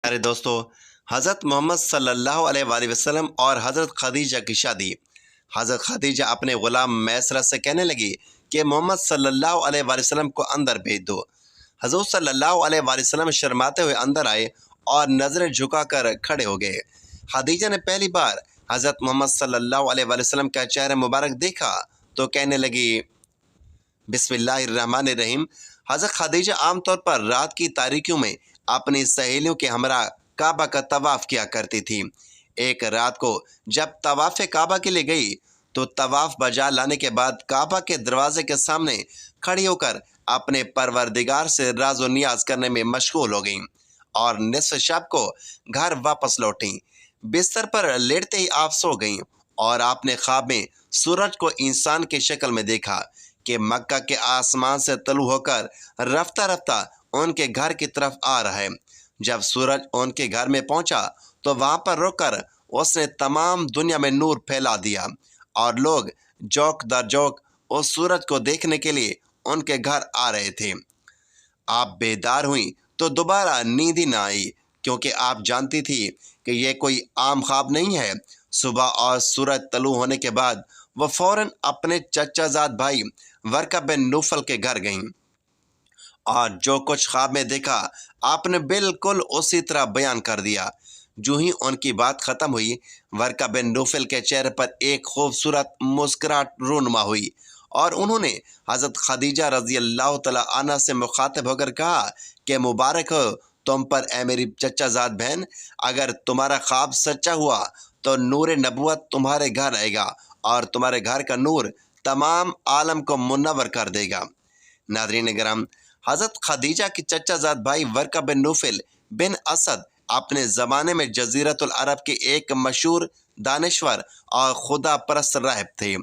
प्यारे दोस्तों, हज़रत मोहम्मद सल्लल्लाहु अलैहि वसल्लम और हज़रत खदीजा की शादी। हज़रत खदीजा अपने ग़ुलाम मैसरा से कहने लगी कि मोहम्मद सल्लल्लाहु अलैहि वसल्लम को अंदर भेज दो। हज़रत सल्लल्लाहु अलैहि वसल्लम शर्माते हुए अंदर आए और नज़रें झुकाकर खड़े हो गए। खदीजा ने पहली बार हज़रत मोहम्मद सल्लल्लाहु अलैहि वसल्लम का चेहरा मुबारक देखा तो कहने लगी, बिस्मिल्लाहिर्रहमानिर्रहीम। हज़रत खदीजा आमतौर पर रात की तारीकियों में अपनी सहेलियों के हमरा काबा का तवाफ़ किया करती थी। एक रात को जब तवाफ़ काबा के लिए गई तो तवाफ़ बजा लाने के बाद काबा के दरवाजे के सामने खड़ी होकर अपने परवरदिगार से राज़ो नियाज करने में मशगूल हो गईं और निस्फ़ शब को घर वापस लौटीं। बिस्तर पर लेटते ही आप सो गईं और आपने ख्वाब में सूरज को इंसान की शक्ल में देखा कि मक्का के आसमान से तलू होकर रफ्ता रफ्ता उनके घर की तरफ आ रहा है। जब सूरज उनके घर में पहुंचा तो वहां पर रुककर उसने तमाम दुनिया में नूर फैला दिया और लोग जोक दर जोक उस सूरज को देखने के लिए उनके घर आ रहे थे। आप बेदार हुई तो दोबारा नींद ही ना आई, क्योंकि आप जानती थी कि यह कोई आम ख्वाब नहीं है। सुबह और सूरज तलू होने के बाद वह फौरन अपने चचाजाद भाई वर्का बिन नूफल के घर गईं और जो कुछ ख्वाब में देखा आपने बिल्कुल उसी तरह बयान कर दिया। जो ही उनकी बात ख़त्म हुई, वर्का बिन नूफल के चेहरे पर एक खूबसूरत मुस्कुराहट रूनुमा हुई और उन्होंने हज़रत खदीजा रज़ी अल्लाह तआला अन्हा से मुखातिब होकर कहा कि मुबारक हो तुम पर ए मेरी चचाजाद बहन। अगर तुम्हारा ख्वाब सच्चा हुआ तो नूर नबूवत तुम्हारे घर आएगा और तुम्हारे घर का नूर तमाम आलम को मुनव्वर कर देगा। नादरीन कराम, हज़रत खदीजा की चचाजाद भाई वर्का बिन नूफल बिन असद अपने ज़माने में जज़ीरतुल अरब के एक मशहूर दानिश्वर और खुदा परस्त राहिब थे।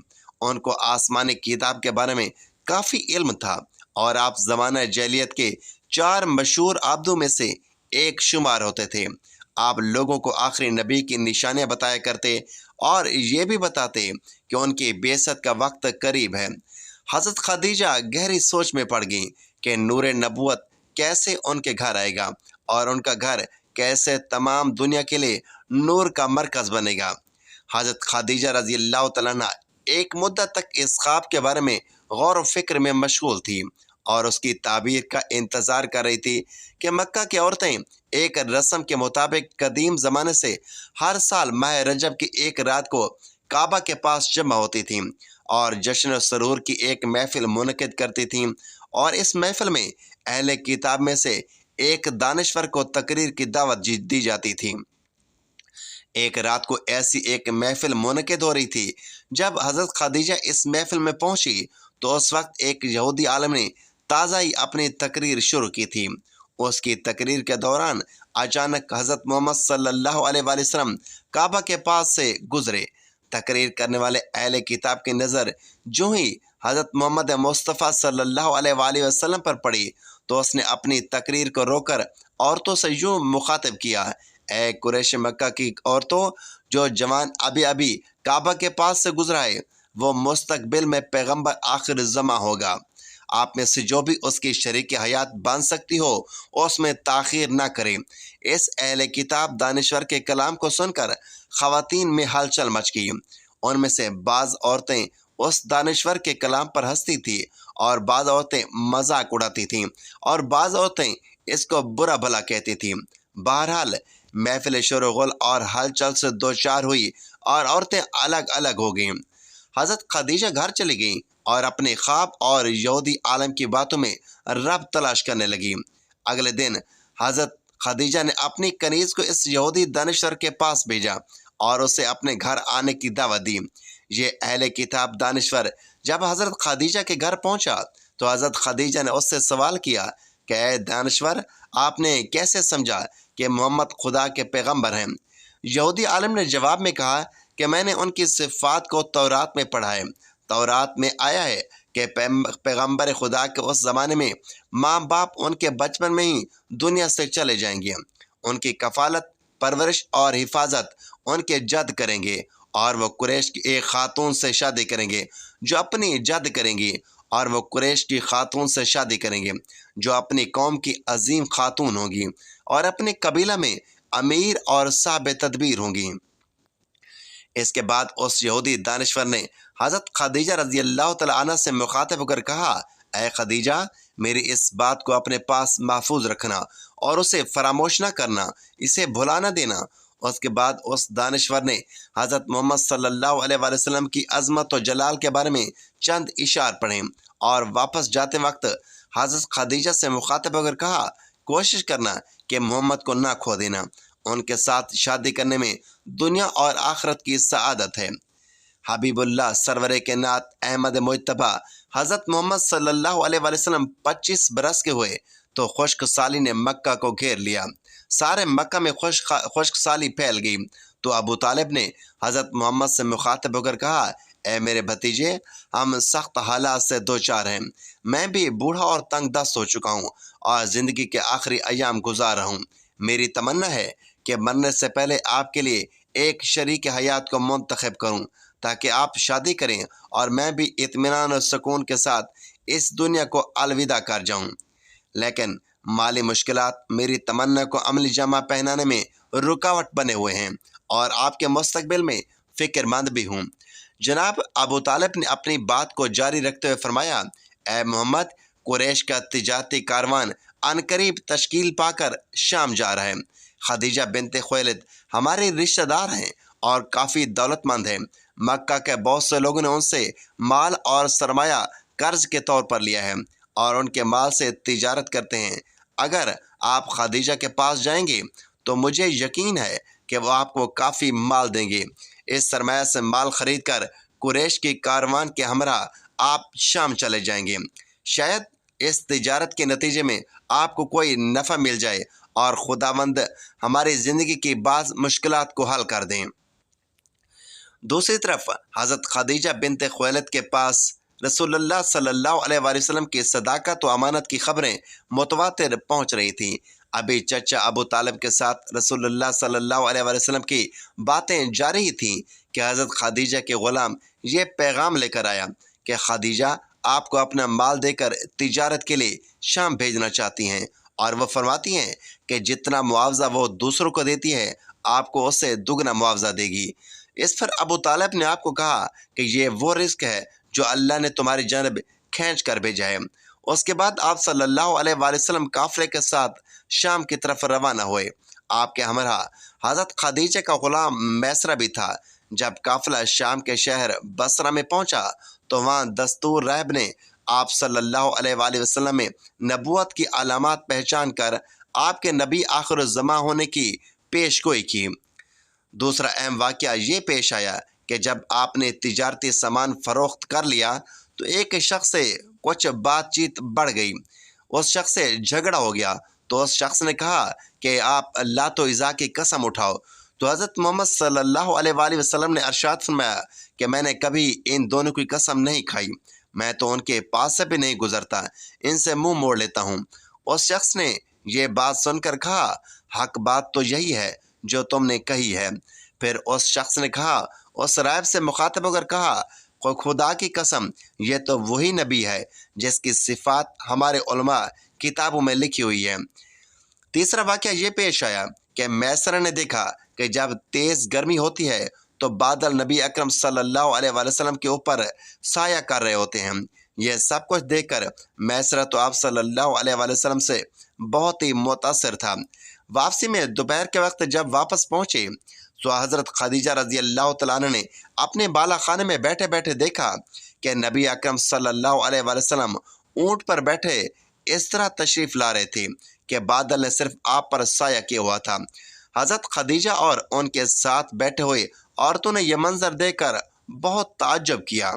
उनको आसमानी किताब के बारे में काफ़ी इल्म था और आप ज़माना जैलियत के 4 मशहूर आबदों में से एक शुमार होते थे। आप लोगों को आखिरी नबी की निशानियाँ बताया करते और ये भी बताते कि उनकी बेइज्जत का वक्त करीब है। हज़रत खदीजा गहरी सोच में पड़ गई कि नूर नबूवत कैसे उनके घर आएगा और उनका घर कैसे तमाम दुनिया के लिए नूर का मरकज़ बनेगा। हज़रत खदीजा रज़ी अल्लाह तआला अन्हा एक मुद्दत तक इस ख्वाब के बारे में गौर व फिक्र में मशगूल थी और उसकी ताबीर का इंतज़ार कर रही थी कि मक्का की औरतें एक रस्म के मुताबिक कदीम ज़माने से हर साल माह रजब की एक रात को काबा के पास जमा होती थीं और जश्न व सरूर की एक महफिल मुनक़िद करती थीं और इस महफिल में अहले किताब में से एक दानिश्वर को तकरीर की दावत दी जाती थी। एक रात को ऐसी एक महफिल मुनक़िद हो रही थी। जब हज़रत खदीजा इस महफिल में पहुंची तो उस वक्त एक यहूदी आलिम ने ताज़ा ही अपनी तकरीर शुरू की थी। उसकी तकरीर के दौरान अचानक हज़रत मोहम्मद सल्लल्लाहु अलैहि वसल्लम काबा के पास से गुजरे। तकरीर करने वाले अहले किताब की नज़र जो ही हज़रत मोहम्मद मुस्तफ़ा सल्लल्लाहु अलैहि वसल्लम पर पड़ी तो उसने अपनी तकरीर को रोकर औरतों से यूँ मुखातिब किया, ए कुरैश मक्का की औरतों, जो जवान अभी अभी काबा के पास से गुजरा है वो मुस्तकबिल में पैगंबर आखिर ज़मा होगा। आप में से जो भी उसकी शरीक हयात बन सकती हो उसमें ताख़ीर ना करें। इस अहले किताब दानिश्वर के कलाम को सुनकर ख़वातीन में हलचल मच गई। उनमें से बाज़ औरतें उस दानिश्वर के कलाम पर हंसती थी और बाज़ औरतें मजाक उड़ाती थीं और बाज़ औरतें इसको बुरा भला कहती थीं। बहरहाल महफिल शोरगुल और हलचल से दो चार हुई और औरतें अलग अलग हो गईं। हज़रत खदीजा घर चली गईं और अपने ख्वाब और यहूदी आलम की बातों में रब तलाश करने लगी। अगले दिन हज़रत खदीजा ने अपनी कनीज़ को इस यहूदी दानिश्वर के पास भेजा और उसे अपने घर आने की दावत दी। ये अहले किताब दानिश्वर जब हज़रत खदीजा के घर पहुंचा तो हज़रत खदीजा ने उससे सवाल किया कि ए दानिश्वर, आपने कैसे समझा कि मोहम्मद खुदा के पैगंबर हैं? यहूदी आलिम ने जवाब में कहा कि मैंने उनकी सिफ़ात को तौरात में पढ़ा है। तौरात में आया है कि पैगंबर खुदा के उस ज़माने में माँ बाप उनके बचपन में ही दुनिया से चले जाएंगे। उनकी कफ़ालत, परवरिश और हिफाजत उनके जद करेंगे और वह कुरैश की एक खातून से शादी करेंगे जो अपनी जद करेंगी اور وہ قریش کی خاتون سے شادی کریں گے جو اپنی قوم کی عظیم خاتون ہوگی اور اپنے قبیلہ میں امیر اور صاحب تدبیر ہوں گی۔ اس کے بعد اس یہودی دانشور نے حضرت خدیجہ رضی اللہ تعالیٰ عنہ سے مخاطب ہو کر کہا، اے خدیجہ، میری اس بات کو اپنے پاس محفوظ رکھنا اور اسے فراموش نہ کرنا، اسے بھلا نہ دینا۔ اس کے بعد اس دانشور نے حضرت محمد صلی اللہ علیہ وآلہ وسلم کی عظمت و جلال کے بارے میں چند اشعار پڑھے اور واپس جاتے وقت حضرت خدیجہ سے مخاطب ہو کر کہا، کوشش کرنا کہ محمد کو نہ کھو دینا، ان کے ساتھ شادی کرنے میں دنیا اور آخرت کی سعادت ہے۔ حبیب اللہ سرور کائنات احمد مجتبیٰ حضرت محمد صلی اللہ علیہ وآلہ وسلم 25 برس کے ہوئے تو خشک سالی نے مکہ کو گھیر لیا، سارے مکہ میں خشک سالی پھیل گئی۔ تو ابو طالب نے حضرت محمد سے مخاطب ہو کر کہا، اے میرے بھتیجے، ہم سخت حالات سے دوچار ہیں، میں بھی بوڑھا اور تنگ دست ہو چکا ہوں اور زندگی کے آخری ایام گزار رہا ہوں۔ میری تمنا ہے کہ مرنے سے پہلے آپ کے لیے ایک شریک حیات کو منتخب کروں تاکہ آپ شادی کریں اور میں بھی اطمینان و سکون کے ساتھ اس دنیا کو الوداع کر جاؤں۔ لیکن مالی مشکلات میری تمنا کو عملی جامہ پہنانے میں رکاوٹ بنے ہوئے ہیں اور آپ کے مستقبل میں فکر مند بھی ہوں۔ جناب ابو طالب نے اپنی بات کو جاری رکھتے ہوئے فرمایا، اے محمد، قریش کا تجارتی کاروان عنقریب تشکیل پا کر شام جا رہا ہے۔ خدیجہ بنت خویلد ہمارے رشتہ دار ہیں اور کافی دولت مند ہیں۔ مکہ کے بہت سے لوگوں نے ان سے مال اور سرمایہ قرض کے طور پر لیا ہے اور ان کے مال سے تجارت کرتے ہیں۔ اگر آپ خدیجہ کے پاس جائیں گے تو مجھے یقین ہے کہ وہ آپ کو کافی مال دیں گے۔ اس سرمایہ سے مال خرید کر قریش کی کاروان کے ہمراہ آپ شام چلے جائیں گے۔ شاید اس تجارت کے نتیجے میں آپ کو کوئی نفع مل جائے اور خداوند ہماری زندگی کی بعض مشکلات کو حل کر دیں۔ دوسری طرف حضرت خدیجہ بنت خویلد کے پاس رسول اللہ صلی اللہ علیہ وآلہ وسلم کی صداقت و امانت کی خبریں متواتر پہنچ رہی تھیں۔ ابھی چچا ابو طالب کے ساتھ رسول اللہ صلی اللہ علیہ وآلہ وسلم کی باتیں جاری ہی تھیں کہ حضرت خدیجہ کے غلام یہ پیغام لے کر آیا کہ خدیجہ آپ کو اپنا مال دے کر تجارت کے لیے شام بھیجنا چاہتی ہیں اور وہ فرماتی ہیں کہ جتنا معاوضہ وہ دوسروں کو دیتی ہے آپ کو اس سے دگنا معاوضہ دے گی۔ اس پر ابو طالب نے آپ کو کہا کہ یہ وہ رزق ہے جو اللہ نے تمہاری جانب کھینچ کر بھیجا ہے۔ اس کے بعد آپ صلی اللہ علیہ وآلہ وسلم قافلے کے ساتھ شام کی طرف روانہ ہوئے۔ آپ کے ہمراہ حضرت خدیجہ کا غلام میسرہ بھی تھا۔ جب قافلہ شام کے شہر بصرہ میں پہنچا تو وہاں دستور راہب نے آپ صلی اللہ علیہ وآلہ وسلم میں نبوت کی علامات پہچان کر آپ کے نبی آخر الزماں ہونے کی پیش گوئی کی۔ دوسرا اہم واقعہ یہ پیش آیا کہ جب آپ نے تجارتی سامان فروخت کر لیا تو ایک شخص سے کچھ بات چیت بڑھ گئی، اس شخص سے جھگڑا ہو گیا تو اس شخص نے کہا کہ آپ لات و عزیٰ کی قسم اٹھاؤ۔ تو حضرت محمد صلی اللہ علیہ وآلہ وسلم نے ارشاد فرمایا کہ میں نے کبھی ان دونوں کی قسم نہیں کھائی، میں تو ان کے پاس سے بھی نہیں گزرتا، ان سے منہ موڑ لیتا ہوں۔ اس شخص نے یہ بات سن کر کہا، حق بات تو یہی ہے جو تم نے کہی ہے۔ پھر اس شخص نے کہا، اس راہب سے مخاطب ہو کر کہا، خدا کی قسم، یہ تو وہی نبی ہے جس کی صفات ہمارے علماء کتابوں میں لکھی ہوئی ہے۔ تیسرا واقعہ یہ پیش آیا کہ میسرہ نے دیکھا کہ جب تیز گرمی ہوتی ہے تو بادل نبی اکرم صلی اللہ علیہ وآلہ وسلم کے اوپر سایہ کر رہے ہوتے ہیں۔ یہ سب کچھ دیکھ کر میسرہ تو آپ صلی اللہ علیہ وآلہ وسلم سے بہت ہی متاثر تھا۔ واپسی میں دوپہر کے وقت جب واپس پہنچے تو حضرت خدیجہ رضی اللہ تعالیٰ عنہ نے اپنے بالا خانے میں بیٹھے بیٹھے دیکھا کہ نبی اکرم صلی اللہ علیہ وآلہ وسلم اونٹ پر بیٹھے اس طرح تشریف لا رہے تھے کہ بادل نے صرف آپ پر سایہ کیا ہوا تھا۔ حضرت خدیجہ اور ان کے ساتھ بیٹھے ہوئے عورتوں نے یہ منظر دیکھ کر بہت تعجب کیا۔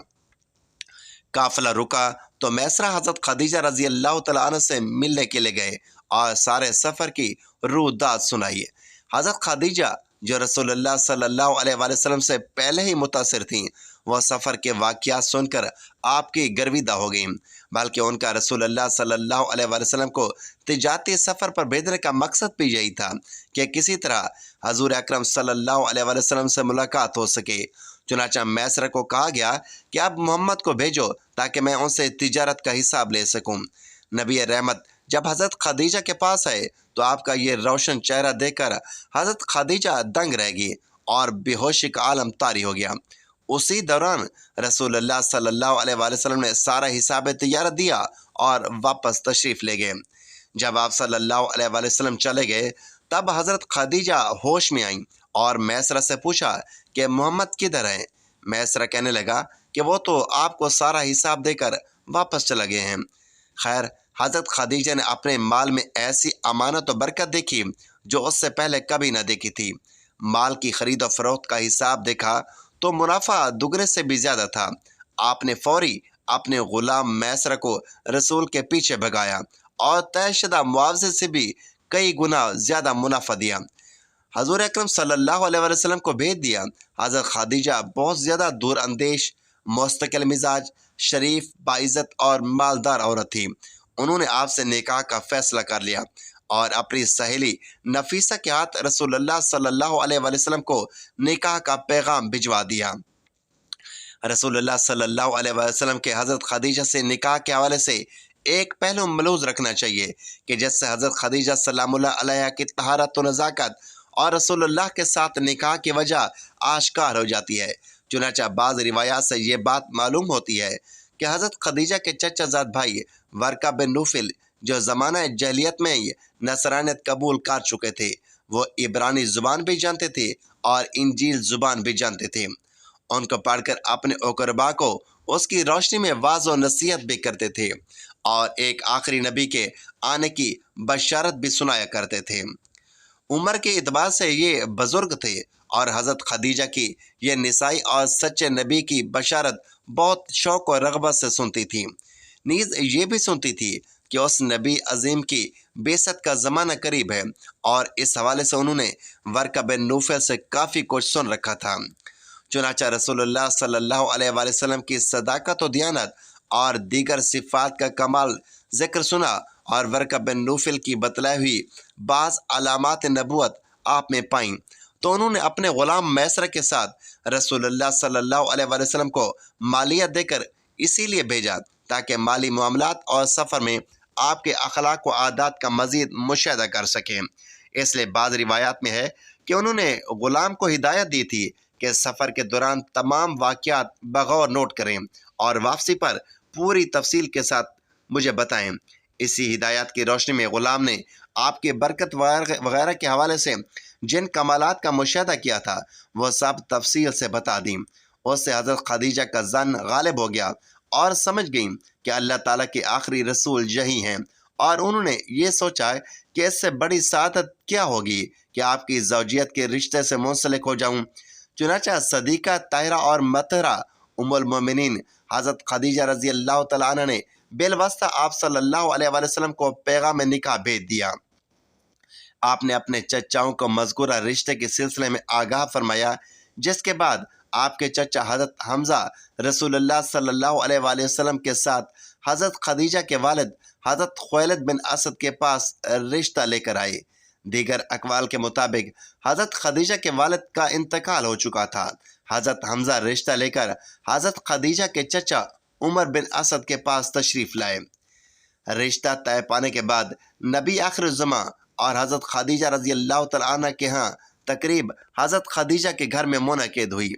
قافلہ رکا تو میسرہ حضرت خدیجہ رضی اللہ تعالیٰ عنہ سے ملنے کے لیے گئے اور سارے سفر کی روح داد سنائی۔ حضرت خدیجہ جو رسول اللہ صلی اللہ علیہ وآلہ وسلم سے پہلے ہی متاثر تھیں، وہ سفر کے واقعات سن کر آپ کی گرویدہ ہو گئیں، بلکہ ان کا رسول اللہ صلی اللہ علیہ وآلہ وسلم کو تجارتی سفر پر بھیجنے کا مقصد بھی یہی تھا کہ کسی طرح حضور اکرم صلی اللہ علیہ وآلہ وسلم سے ملاقات ہو سکے۔ चुनाचा मैसरा को कहा गया कि अब मोहम्मद को भेजो ताकि मैं उनसे तिजारत का हिसाब ले सकूं। नबी रहमत जब हज़रत खदीजा के पास आए तो आपका ये रोशन चेहरा देखकर हज़रत खदीजा दंग रह गई और बेहोशी का आलम तारी हो गया। उसी दौरान रसूलुल्लाह सल्लल्लाहु अलैहि वसल्लम ने सारा हिसाब तिजारत दिया और वापस तशरीफ़ ले गए। जब आप सल्लल्लाहु अलैहि वसल्लम चले गए तब हज़रत खदीजा होश में आईं और मैसरा से पूछा कि मोहम्मद किधर है। मैसरा कहने लगा कि वो तो आपको सारा हिसाब देकर वापस चला गए हैं। खैर, हज़रत खदीजा ने अपने माल में ऐसी अमानत और बरकत देखी जो उससे पहले कभी न देखी थी। माल की खरीद और फरोख्त का हिसाब देखा तो मुनाफा दुगने से भी ज़्यादा था। आपने फौरी अपने गुलाम मैसरा को रसूल के पीछे भगाया और तयशुदा मुआवजे से भी कई गुना ज़्यादा मुनाफा दिया। हजूर अकरम सल्लल्लाहु अलैहि वसल्लम को भेज दिया। हज़रत खदीजा बहुत ज़्यादा दूर अंदेश, मुस्तकिल मिजाज, शरीफ, बाइज़्ज़त और मालदार औरत थी। उन्होंने आपसे निकाह का फ़ैसला कर लिया और अपनी सहेली नफीसा के हाथ रसूलुल्लाह सल्लल्लाहु अलैहि वसल्लम को निकाह का पैगाम भिजवा दिया। रसूलुल्लाह सल्लल्लाहु अलैहि वसल्लम के हज़रत खदीजा से निकाह के हवाले से एक पहलू मलूज़ रखना चाहिए कि जिससे हज़रत खदीजा सलामुल्लाह अलैहा की तहारत व नज़ाकत और रसूलुल्लाह के साथ निकाह की वजह आश्कार हो जाती है। चुनाचा बाज़ रिवायात से ये बात मालूम होती है कि हज़रत खदीजा के चचाजाद भाई वर्का बिन नूफिल जो ज़माना जहलियत में नसरानियत कबूल कर चुके थे, वो इब्रानी ज़ुबान भी जानते थे और इंजील ज़ुबान भी जानते थे। उनको पढ़कर अपने ओकरबा को उसकी रोशनी में वाज़ व नसीहत भी करते थे और एक आखिरी नबी के आने की बशारत भी सुनाया करते थे। उम्र के एतबार से ये बुजुर्ग थे और हज़रत खदीजा की ये निसाई और सच्चे नबी की बशारत बहुत शौक़ और रग़बत से सुनती थी। नीज़ ये भी सुनती थी कि उस नबी अजीम की बेसत का ज़माना करीब है और इस हवाले से उन्होंने वर्का बिन नूफिल से काफ़ी कुछ सुन रखा था। चुनाचा रसूलुल्लाह सल्लल्लाहु अलैहि वसल्लम की सदाकत व दियानत और दीगर सिफ़ात का कमाल ज़िक्र सुना और वर्का बिन नूफिल की बतलाई हुई बाज़ अलामात नबूवत आप में पाईं तो उन्होंने अपने ग़ुलाम मैसरा के साथ रसूलुल्लाह सल्लल्लाहु अलैहि वसल्लम को मालियत देकर इसीलिए भेजा ताकि माली मामलात और सफ़र में आपके अखलाक व आदात का मज़ीद मुशाहिदा कर सकें। इसलिए बाज़ रिवायात में है कि उन्होंने ग़ुलाम को हिदायत दी थी कि सफ़र के दौरान तमाम वाक़यात बग़ौर नोट करें और वापसी पर पूरी तफसील के साथ मुझे बताएं। इसी हिदायत की रोशनी में ग़ुलाम ने आपके बरकत वगैरह के हवाले से जिन कमालात का मुशाहिदा किया था वह सब तफसील से बता दी। उससे हज़रत खदीजा का ज़न गालिब हो गया और समझ गई कि अल्लाह ताला के आखिरी रसूल यही हैं और उन्होंने ये सोचा कि इससे बड़ी सादत क्या होगी कि आपकी ज़ौजियत के रिश्ते से मुंसलिक हो जाऊँ। चुनाचा सदीका ताहिरा और मतहरा उम्मुल मोमिनीन हज़रत खदीजा रज़ी अल्लाह तआला अन्हा ने बिलवस्ता आप सल्लल्लाहु अलैहि वसल्लम को पैगाम निकाह भेज दिया। आपने अपने चचाओं को मज़कूरा रिश्ते के सिलसिले में आगाह फरमाया, जिसके बाद आपके चचा हज़रत हमज़ा रसूलुल्लाह सल्लल्लाहु अलैहि वसल्लम के साथ हज़रत खदीजा के वालिद हज़रत खुवैलिद बिन असद के पास रिश्ता लेकर आए। दीगर अकवाल के मुताबिक हज़रत खदीजा के वालिद का इंतकाल हो चुका था। हज़रत हमज़ा रिश्ता लेकर हज़रत खदीजा के चचा उमर बिन असद के पास तशरीफ़ लाए। रिश्ता तय पाने के बाद नबी आखिर ज़मा और हज़रत खदीजा रज़ी अल्लाह तआला अन्हा के यहाँ तकरीब हज़रत खदीजा के घर में मुनक़िद हुई।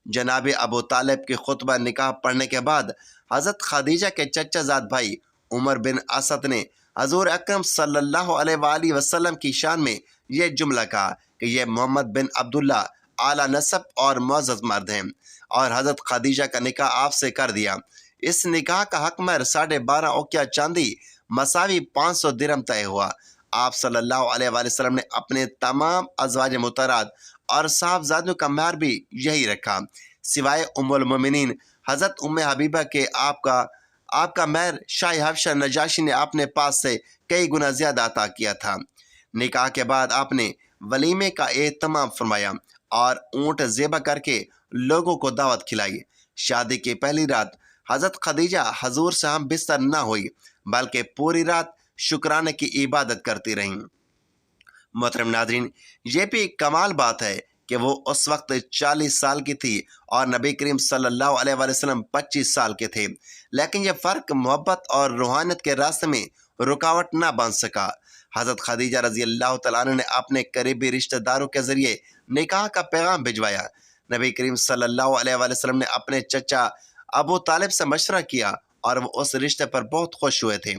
जनाब अबू तालिब के खुतबा निकाह पढ़ने के बाद हज़रत खदीजा के चचाजाद भाई उमर बिन असद ने हज़ूर अकरम सल्लल्लाहु अलैहि वसल्लम की शान में यह जुमला कहा कि यह मोहम्मद बिन अब्दुल्ला आला नसब और मुअज़्ज़ज़ मर्द हैं और हज़रत खदीजा का निकाह आपसे कर दिया। इस निकाह का हक महर 12.5 औकिया चांदी मसावी 500 दिरहम तय हुआ। आप सल्लल्लाहु अलैहि वसल्लम ने अपने तमाम अज़वाज मुतहरात और साहबजादों का महर भी यही रखा, सिवाय उम्मुल मोमिनीन हज़रत उम्मे हबीबा के आपका महर शाह हबशा नजाशी ने अपने पास से कई गुना ज़्यादा अता किया था। निकाह के बाद आपने वलीमे का एहतमाम फरमाया और ऊँट ज़ेबा करके लोगों को दावत खिलाई। शादी की पहली रात हज़रत खदीजा हजूर से हम बिस्तर न हुई बल्कि पूरी रात शुक्राने की इबादत करती रहीं। मोहतरम नाज़रीन, ये भी कमाल बात है کہ وہ اس وقت 40 سال کی تھی اور نبی کریم صلی اللہ علیہ وسلم 25 سال کے تھے، لیکن یہ فرق محبت اور روحانیت کے راستے میں رکاوٹ نہ بن سکا۔ حضرت خدیجہ رضی اللہ تعالیٰ عنہ نے اپنے قریبی رشتہ داروں کے ذریعے نکاح کا پیغام بھجوایا۔ نبی کریم صلی اللہ علیہ وسلم نے اپنے چچا ابو طالب سے مشورہ کیا اور وہ اس رشتے پر بہت خوش ہوئے تھے۔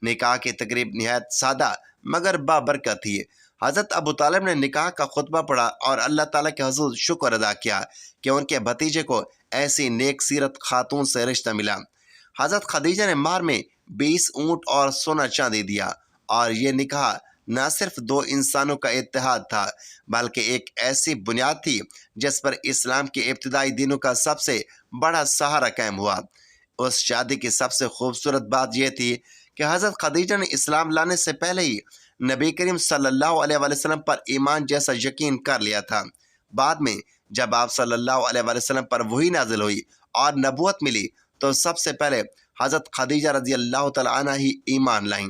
نکاح کی تقریب نہایت سادہ مگر بابرکت تھی۔ حضرت ابو طالب نے نکاح کا خطبہ پڑھا اور اللہ تعالیٰ کے حضور شکر ادا کیا کہ ان کے بھتیجے کو ایسی نیک سیرت خاتون سے رشتہ ملا۔ حضرت خدیجہ نے مہر میں 20 اونٹ اور سونا چاندی دیا، اور یہ نکاح نہ صرف دو انسانوں کا اتحاد تھا بلکہ ایک ایسی بنیاد تھی جس پر اسلام کے ابتدائی دنوں کا سب سے بڑا سہارا قائم ہوا۔ اس شادی کی سب سے خوبصورت بات یہ تھی کہ حضرت خدیجہ نے اسلام لانے سے پہلے ہی نبی کریم صلی اللہ علیہ وسلم پر ایمان جیسا یقین کر لیا تھا۔ بعد میں جب آپ صلی اللہ علیہ وسلم پر وحی نازل ہوئی اور نبوت ملی تو سب سے پہلے حضرت خدیجہ رضی اللہ تعالیٰ عنہ ہی ایمان لائیں۔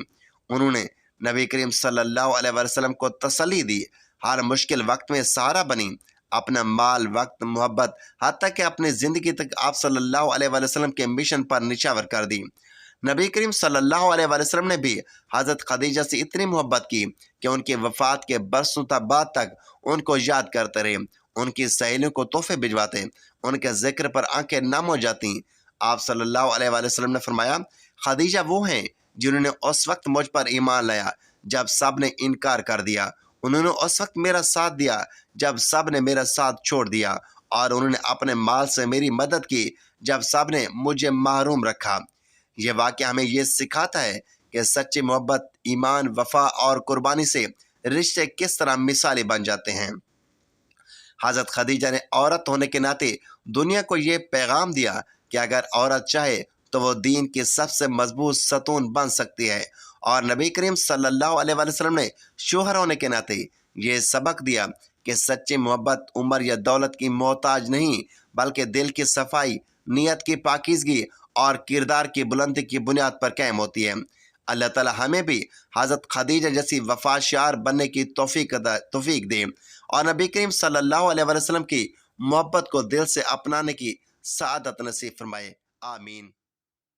انہوں نے نبی کریم صلی اللہ علیہ وسلم کو تسلی دی، ہر مشکل وقت میں سہارا بنی، اپنا مال، وقت، محبت، حتیٰ کہ اپنی زندگی تک آپ صلی اللہ علیہ وسلم کے مشن پر نچھاور کر دی۔ نبی کریم صلی اللہ علیہ وسلم نے بھی حضرت خدیجہ سے اتنی محبت کی کہ ان کی وفات کے برسوں بعد تک ان کو یاد کرتے رہے، ان کی سہیلیوں کو تحفے بھجواتے، ان کے ذکر پر آنکھیں نم ہو جاتی۔ آپ صلی اللہ علیہ وسلم نے فرمایا، خدیجہ وہ ہیں جنہوں نے اس وقت مجھ پر ایمان لایا جب سب نے انکار کر دیا، انہوں نے اس وقت میرا ساتھ دیا جب سب نے میرا ساتھ چھوڑ دیا، اور انہوں نے اپنے مال سے میری مدد کی جب سب نے مجھے محروم رکھا۔ یہ واقعہ ہمیں یہ سکھاتا ہے کہ سچی محبت، ایمان، وفا اور قربانی سے رشتے کس طرح مثالی بن جاتے ہیں۔ حضرت خدیجہ نے عورت ہونے کے ناطے دنیا کو یہ پیغام دیا کہ اگر عورت چاہے تو وہ دین کی سب سے مضبوط ستون بن سکتی ہے، اور نبی کریم صلی اللہ علیہ وسلم نے شوہر ہونے کے ناطے یہ سبق دیا کہ سچی محبت عمر یا دولت کی محتاج نہیں بلکہ دل کی صفائی، نیت کی پاکیزگی اور کردار کی بلندی کی بنیاد پر قائم ہوتی ہے۔ اللہ تعالی ہمیں بھی حضرت خدیجہ جیسی وفاشار بننے کی توفیق دے اور نبی کریم صلی اللہ علیہ وسلم کی محبت کو دل سے اپنانے کی سعادت نصیب فرمائے۔ آمین۔